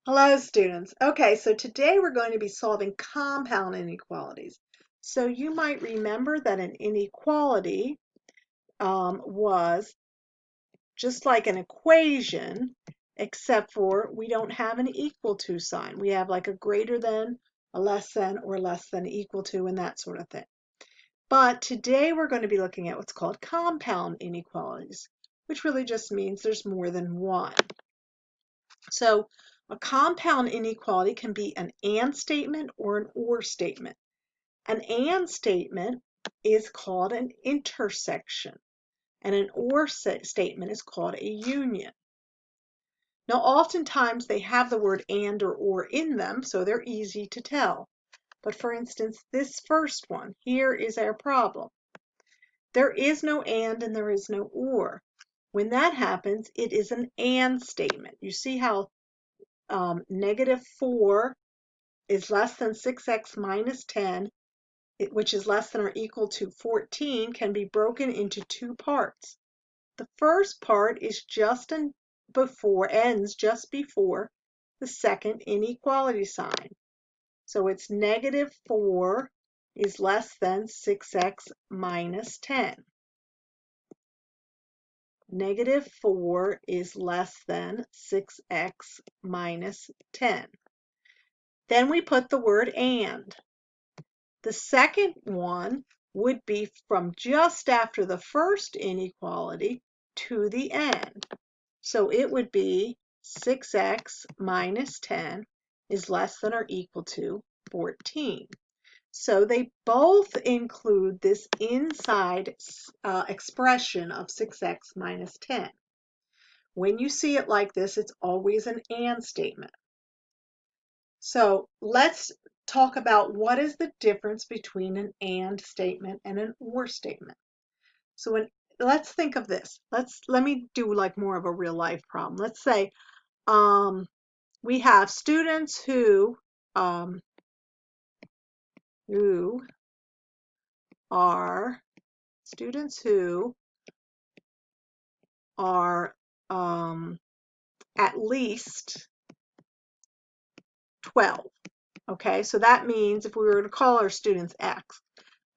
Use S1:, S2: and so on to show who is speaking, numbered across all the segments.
S1: Hello, students. Okay, so today we're going to be solving compound inequalities. So you might remember that an inequality was just like an equation, except for we don't have an equal to sign. We have like a greater than, a less than, or less than equal to, and that sort of thing. But today we're going to be looking at what's called compound inequalities, which really just means there's more than one. So a compound inequality can be an and statement or an or statement. An and statement is called an intersection, and an or statement is called a union. Now, oftentimes they have the word and or in them, so they're easy to tell. But for instance, this first one, here is our problem. There is no and there is no or. When that happens, it is an and statement. You see how -4 is less than 6x minus 10, which is less than or equal to 14, can be broken into two parts. The first part is ends just before the second inequality sign. So it's -4 is less than 6x minus 10. -4 is less than 6x minus 10. Then we put the word and. The second one would be from just after the first inequality to the end. So it would be 6x minus 10 is less than or equal to 14. So they both include this inside expression of 6x minus 10. When you see it like this, it's always an and statement. So let's talk about what is the difference between an and statement and an or statement. So let's think of this. Let me do like more of a real life problem. Let's say we have students who are at least 12. Okay, so that means if we were to call our students X,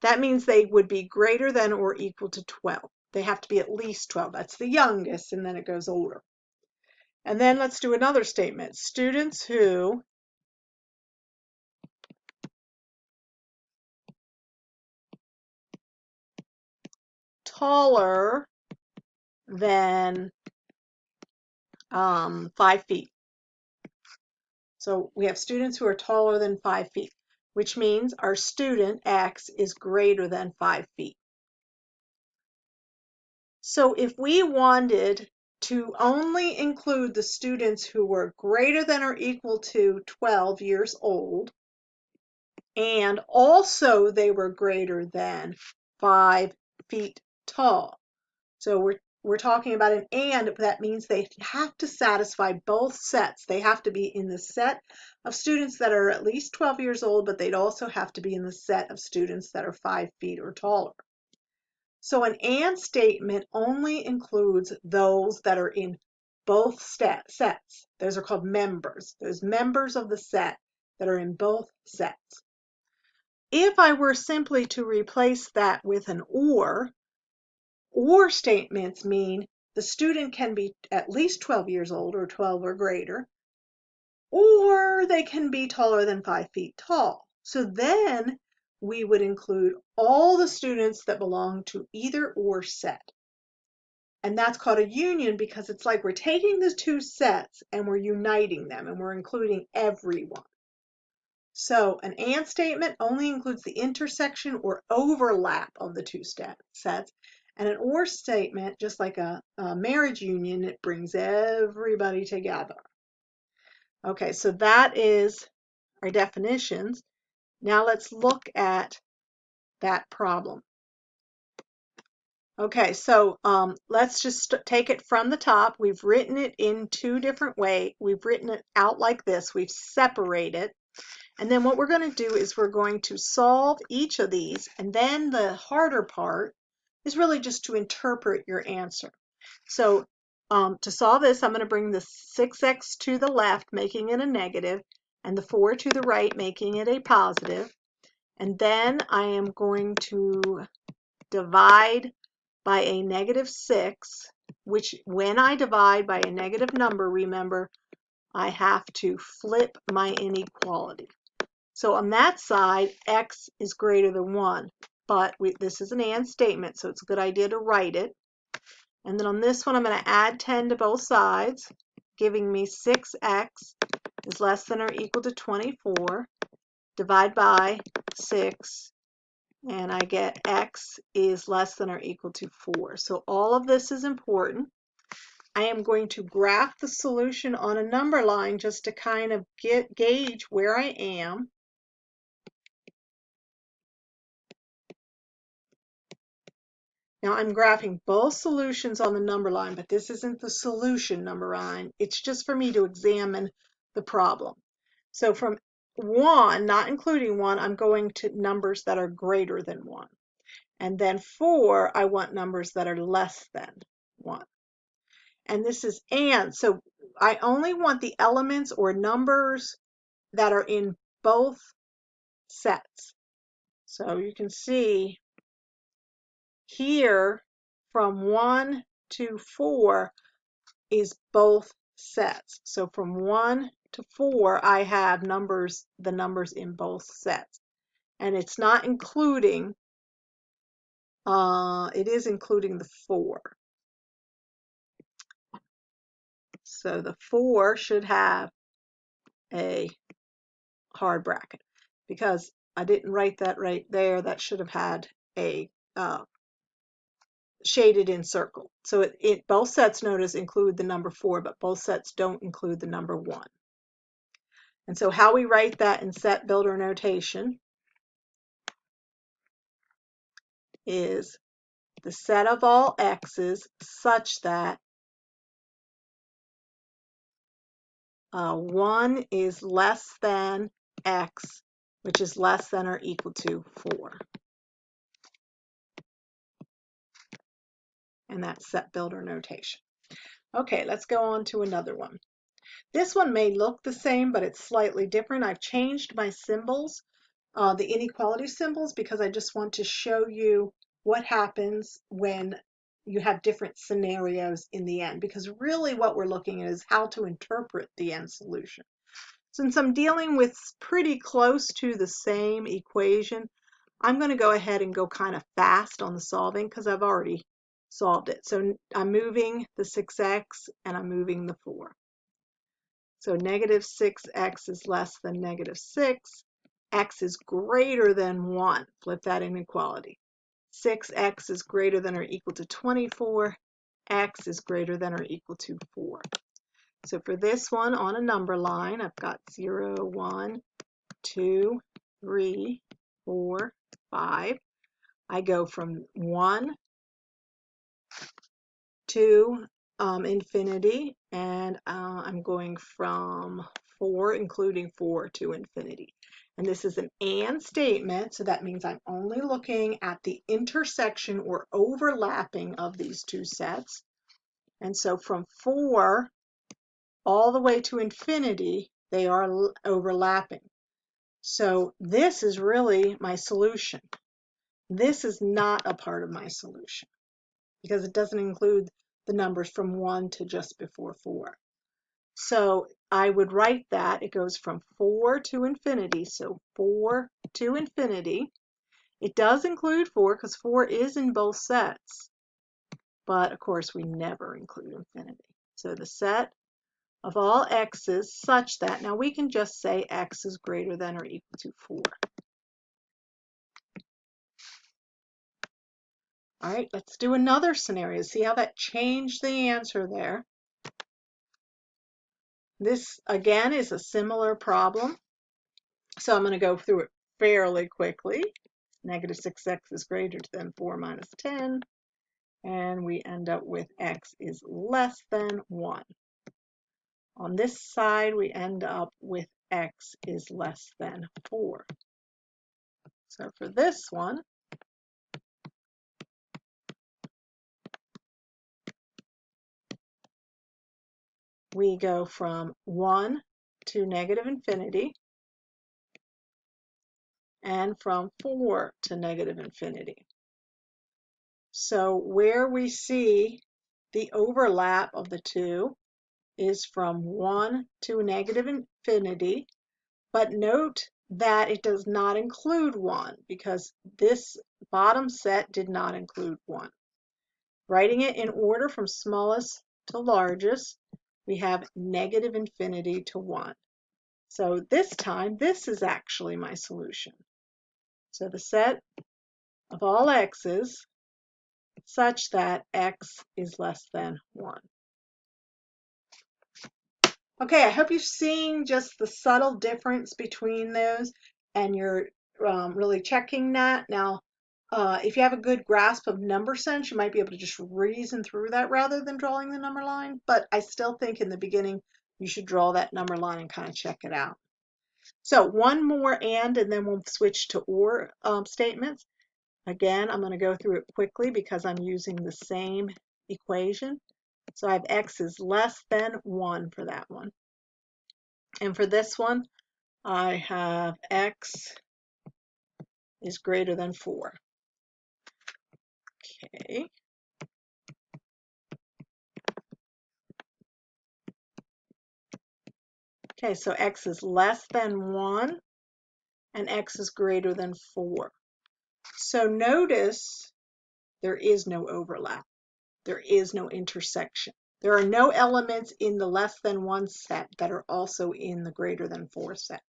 S1: that means they would be greater than or equal to 12. They have to be at least 12. That's the youngest, and then it goes older. And then let's do another statement. Students who taller than 5 feet. So we have students who are taller than 5 feet, which means our student X is greater than 5 feet. So if we wanted to only include the students who were greater than or equal to 12 years old, and also they were greater than 5 feet tall. So we're talking about an and, that means they have to satisfy both sets. They have to be in the set of students that are at least 12 years old, but they'd also have to be in the set of students that are 5 feet or taller. So an and statement only includes those that are in both sets. Those are called members. There's members of the set that are in both sets. If I were simply to replace that with an or statements mean the student can be at least 12 years old or 12 or greater, or they can be taller than 5 feet tall. So then we would include all the students that belong to either or set. And that's called a union because it's like we're taking the two sets and we're uniting them and we're including everyone. So an and statement only includes the intersection or overlap of the two sets. And an or statement, just like a marriage union, it brings everybody together. Okay, so that is our definitions. Now let's look at that problem. Okay, so let's just take it from the top. We've written it in two different ways. We've written it out like this. We've separated. And then what we're going to do is we're going to solve each of these. And then the harder part is really just to interpret your answer. So To solve this, I'm going to bring the 6x to the left, making it a negative, and the 4 to the right, making it a positive. And then I am going to divide by a negative 6, which when I divide by a negative number, remember, I have to flip my inequality. So on that side, x is greater than 1, but this is an and statement, so it's a good idea to write it. And then on this one, I'm going to add 10 to both sides, giving me 6x is less than or equal to 24. Divide by 6, and I get x is less than or equal to 4. So all of this is important. I am going to graph the solution on a number line just to kind of gauge where I am. Now I'm graphing both solutions on the number line, but this isn't the solution number line. It's just for me to examine the problem. So from 1, not including 1, I'm going to numbers that are greater than 1. And then 4, I want numbers that are less than 1. And this is and. So I only want the elements or numbers that are in both sets. So you can see here from 1 to 4 is both sets. So from 1 to 4, I have the numbers in both sets. And it's not including, it is including the 4. So the 4 should have a hard bracket because I didn't write that right there. That should have had a shaded in circle. So both sets notice include the number 4, but both sets don't include the number 1. And so how we write that in set builder notation is the set of all x's such that 1 is less than x, which is less than or equal to 4. And that's set builder notation. Okay, let's go on to another one. This one may look the same, but it's slightly different. I've changed my symbols, the inequality symbols, because I just want to show you what happens when you have different scenarios in the end, because really what we're looking at is how to interpret the end solution. Since I'm dealing with pretty close to the same equation, I'm going to go ahead and go kind of fast on the solving because I've already solved it. So I'm moving the 6x and I'm moving the 4. So negative 6x is less than negative 6. X is greater than 1. Flip that inequality. 6x is greater than or equal to 24. X is greater than or equal to 4. So for this one on a number line, I've got 0, 1, 2, 3, 4, 5. I go from 1 to infinity, and I'm going from 4, including 4, to infinity. And this is an and statement, so that means I'm only looking at the intersection or overlapping of these two sets. And so from 4 all the way to infinity, they are overlapping. So this is really my solution. This is not a part of my solution because it doesn't include the numbers from 1 to just before 4. So I would write that it goes from 4 to infinity. So 4 to infinity. It does include 4 because 4 is in both sets. But of course, we never include infinity. So the set of all x's such that, now we can just say x is greater than or equal to 4. All right, let's do another scenario. See how that changed the answer there. This, again, is a similar problem. So I'm going to go through it fairly quickly. Negative 6x is greater than 4 minus 10. And we end up with x is less than 1. On this side, we end up with x is less than 4. So for this one, we go from 1 to negative infinity and from 4 to negative infinity. So where we see the overlap of the two is from 1 to negative infinity, but note that it does not include 1 because this bottom set did not include 1. Writing it in order from smallest to largest, we have negative infinity to 1. So this time, this is actually my solution. So the set of all x's such that x is less than 1. Okay, I hope you're seeing just the subtle difference between those and you're really checking that. Now, if you have a good grasp of number sense, you might be able to just reason through that rather than drawing the number line. But I still think in the beginning, you should draw that number line and kind of check it out. So one more and then we'll switch to or statements. Again, I'm going to go through it quickly because I'm using the same equation. So I have x is less than 1 for that one. And for this one, I have x is greater than 4. Okay. Okay, so x is less than 1 and x is greater than 4. So notice there is no overlap. There is no intersection. There are no elements in the less than 1 set that are also in the greater than 4 set.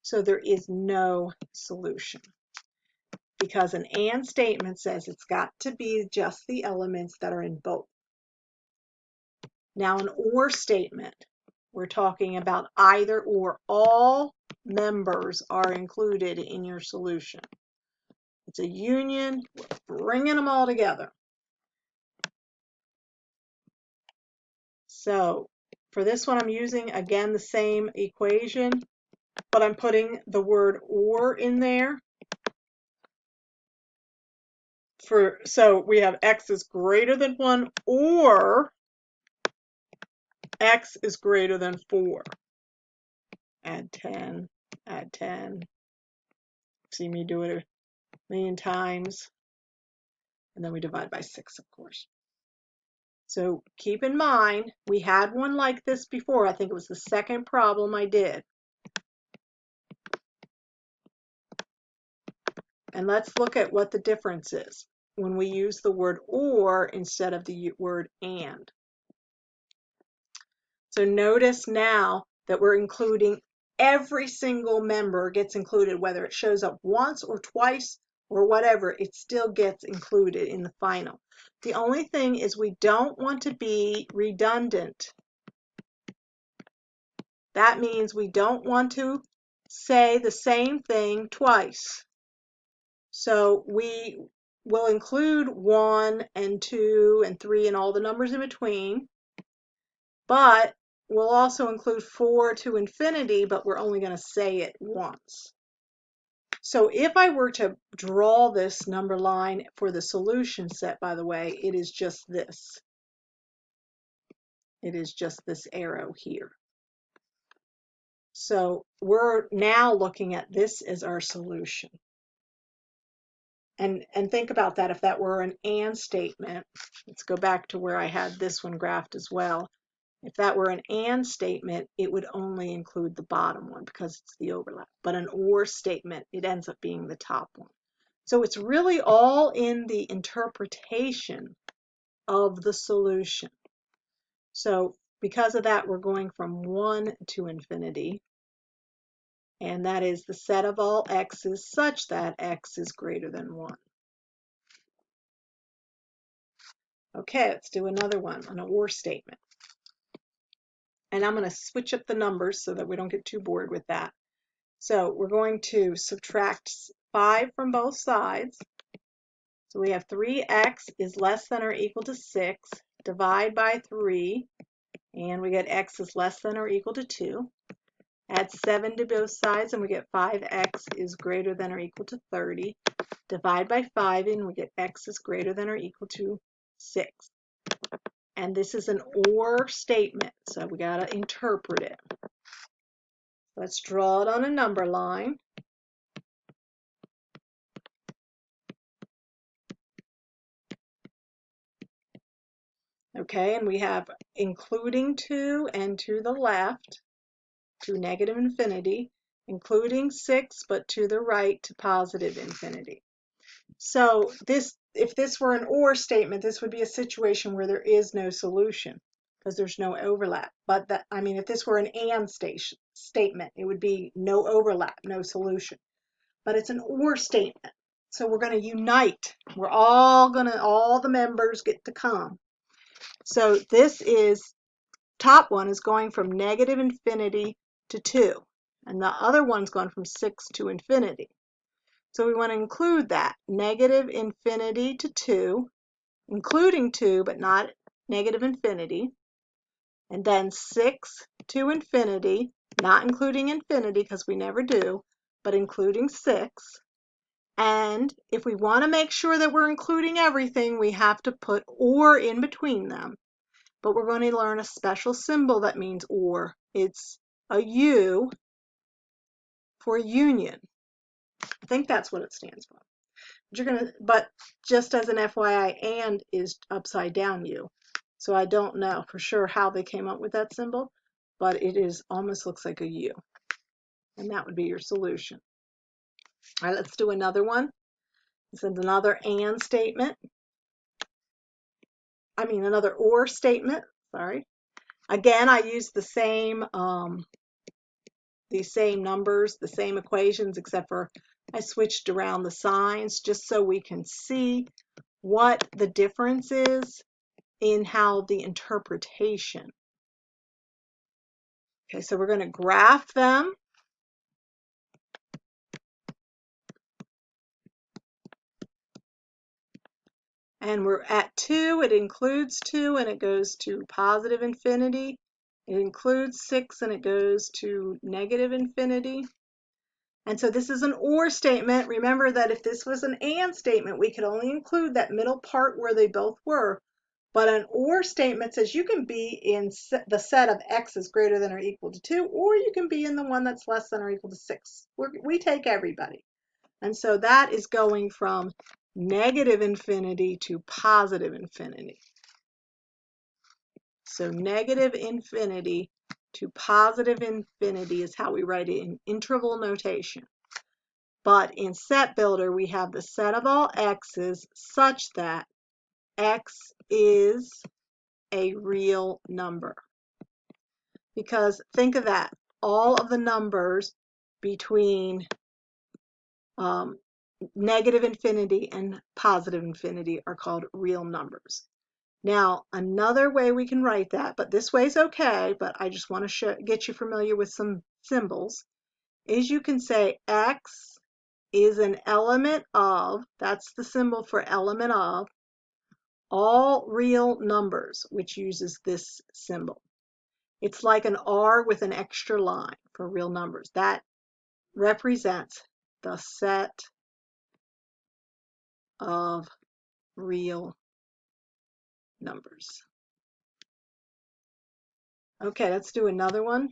S1: So there is no solution because an and statement says it's got to be just the elements that are in both. Now an or statement, we're talking about either or. All members are included in your solution. It's a union, we're bringing them all together. So for this one, I'm using, again, the same equation, but I'm putting the word or in there. So we have x is greater than 1 or x is greater than 4. Add 10, add 10. See me do it a million times. And then we divide by 6, of course. So keep in mind, we had one like this before. I think it was the second problem I did. And let's look at what the difference is when we use the word or instead of the word and. So notice now that we're including every single member gets included, whether it shows up once or twice or whatever, it still gets included in the final. The only thing is we don't want to be redundant. That means we don't want to say the same thing twice. So we will include 1 and 2 and 3 and all the numbers in between, but we'll also include 4 to infinity, but we're only going to say it once. So if I were to draw this number line for the solution set, by the way, it is just this. It is just this arrow here. So we're now looking at this as our solution. And think about that. If that were an and statement, let's go back to where I had this one graphed as well. If that were an and statement, it would only include the bottom one because it's the overlap. But an or statement, it ends up being the top one. So it's really all in the interpretation of the solution. So because of that, we're going from 1 to infinity. And that is the set of all x's such that x is greater than 1. Okay, let's do another one, an or statement. And I'm going to switch up the numbers so that we don't get too bored with that. So we're going to subtract 5 from both sides. So we have 3x is less than or equal to 6. Divide by 3, and we get x is less than or equal to 2. Add 7 to both sides, and we get 5x is greater than or equal to 30. Divide by 5, and we get x is greater than or equal to 6. And this is an or statement, so we got to interpret it. Let's draw it on a number line. Okay, and we have including 2 and to the left to negative infinity, including 6 but to the right to positive infinity. So if this were an or statement, this would be a situation where there is no solution because there's no overlap. But if this were an and statement, it would be no overlap, no solution. But it's an or statement. So we're going to unite. All the members get to come. So this top one is going from negative infinity to 2. And the other one's going from 6 to infinity. So we want to include that. Negative infinity to 2, including 2, but not negative infinity. And then 6 to infinity, not including infinity because we never do, but including 6. And if we want to make sure that we're including everything, we have to put or in between them. But we're going to learn a special symbol that means or. It's a U for union. I think that's what it stands for. But just as an FYI, and is upside down U. So I don't know for sure how they came up with that symbol, but it almost looks like a U. And that would be your solution. All right, let's do another one. This is another and statement. Another or statement, sorry. Again, I use these same numbers, the same equations, except for I switched around the signs just so we can see what the difference is in how the interpretation. Okay, so we're going to graph them. And we're at 2, it includes 2 and it goes to positive infinity. It includes 6 and it goes to negative infinity. And so this is an or statement. Remember that if this was an and statement, we could only include that middle part where they both were. But an or statement says you can be in the set of x is greater than or equal to 2, or you can be in the one that's less than or equal to 6. We take everybody. And so that is going from negative infinity to positive infinity. So negative infinity to positive infinity is how we write it in interval notation. But in set builder, we have the set of all x's such that x is a real number. Because think of that, all of the numbers between negative infinity and positive infinity are called real numbers. Now, another way we can write that, but this way is okay, but I just want to get you familiar with some symbols, is you can say x is an element of, that's the symbol for element of, all real numbers, which uses this symbol. It's like an R with an extra line for real numbers. That represents the set of real numbers. Okay, let's do another one.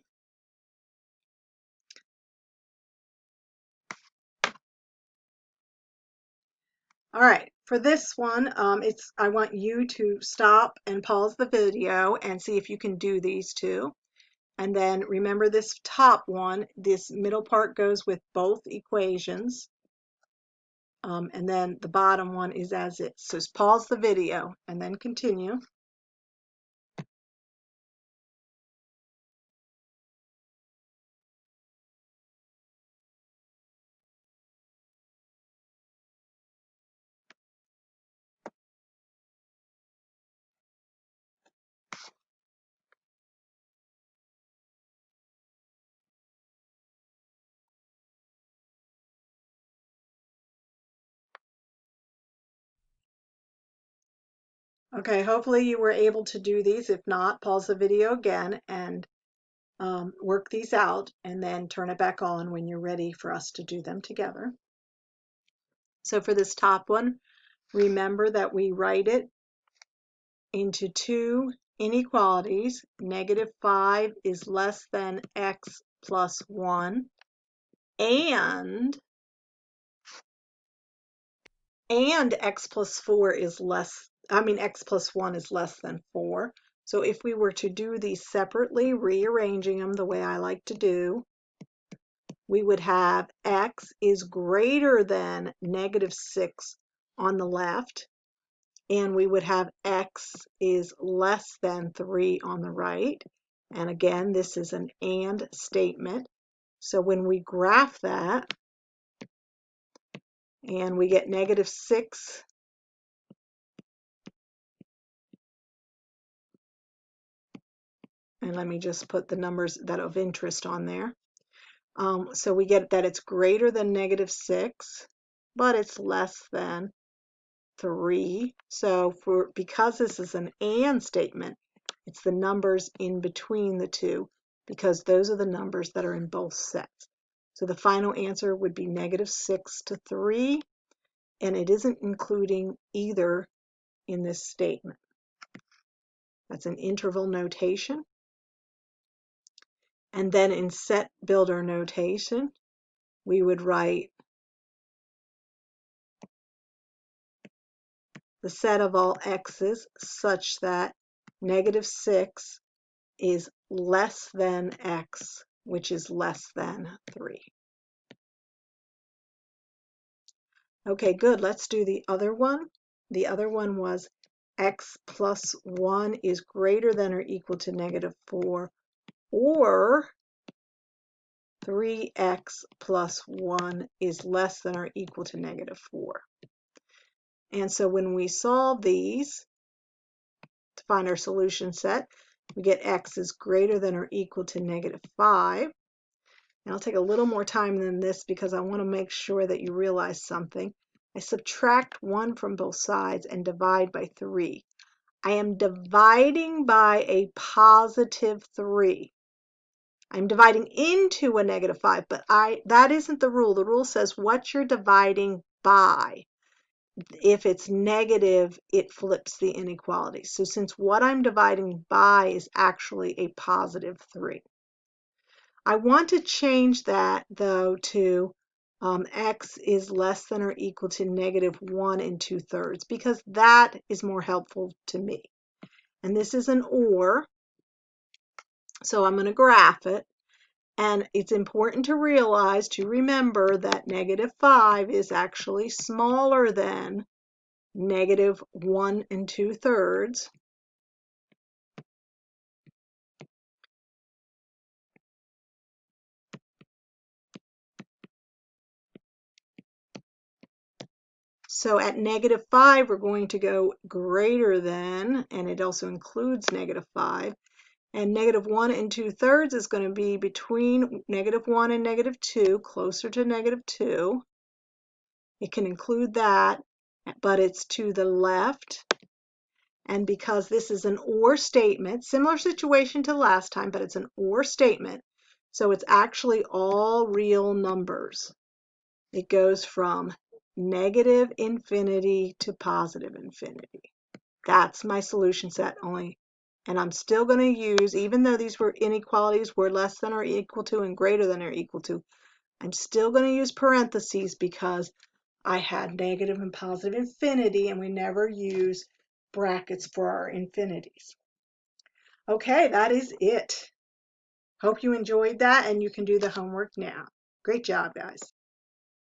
S1: All right, for this one, I want you to stop and pause the video and see if you can do these two. And then remember this top one, this middle part goes with both equations. And then the bottom one is as is. So just pause the video and then continue. Okay, hopefully you were able to do these. If not, pause the video again and work these out and then turn it back on when you're ready for us to do them together. So for this top one, remember that we write it into two inequalities. -5 is less than x plus 1, and x plus 4 is x plus 1 is less than 4. So if we were to do these separately, rearranging them the way I like to do, we would have x is greater than -6 on the left, and we would have x is less than 3 on the right. And again, this is an and statement. So when we graph that, and we get -6, and let me just put the numbers that of interest on there. So we get that it's greater than -6, but it's less than 3. So because this is an and statement, it's the numbers in between the two, because those are the numbers that are in both sets. So the final answer would be -6 to 3, and it isn't including either in this statement. That's an interval notation. And then in set builder notation, we would write the set of all x's such that -6 is less than x, which is less than 3. Okay, good. Let's do the other one. The other one was x plus 1 is greater than or equal to -4, or 3x plus 1 is less than or equal to -4. And so when we solve these to find our solution set, we get x is greater than or equal to -5. And I'll take a little more time than this because I want to make sure that you realize something. I subtract 1 from both sides and divide by 3. I am dividing by a positive 3. I'm dividing into a -5, but that isn't the rule. The rule says what you're dividing by. If it's negative, it flips the inequality. So since what I'm dividing by is actually a positive 3. I want to change that, though, to x is less than or equal to -1 2/3, because that is more helpful to me. And this is an or, so I'm going to graph it. And it's important to realize, to remember, that -5 is actually smaller than -1 2/3. So at -5, we're going to go greater than, and it also includes -5. And -1 2/3 is going to be between -1 and -2, closer to -2. It can include that, but it's to the left. And because this is an or statement, similar situation to last time, but it's an or statement, so it's actually all real numbers. It goes from -infinity to +infinity. That's my solution set only. And I'm still going to use, even though these were inequalities were less than or equal to and greater than or equal to, I'm still going to use parentheses because I had negative and positive infinity, and we never use brackets for our infinities. Okay, that is it. Hope you enjoyed that, and you can do the homework now. Great job, guys.